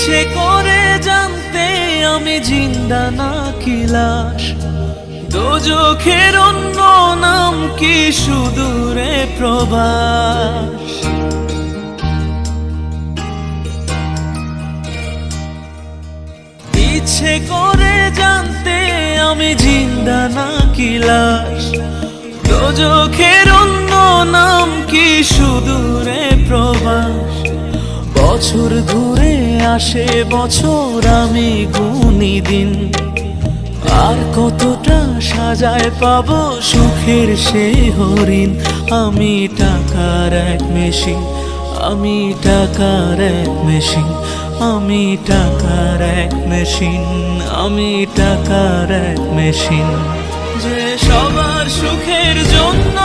ইচ্ছে করে জানতে আমি জিন্দা নাকি লাশ, দোজখের অন্য নাম কি সুদূরে প্রবাস। ইচ্ছে করে জানতে আমি জিন্দা নাকি লাশ, দোজখের অন্য নাম কি সুদূরে প্রবাস। বছর ঘুরে আসে বছর, আমি গুনি দিন, আর কতটা সাজায় পাবো সুখের সে হরিণ। আমি টাকার এক মেশিন, আমি টাকার এক মেশিন, আমি টাকার এক মেশিন, আমি টাকার এক মেশিন, যে সবার সুখের জন্য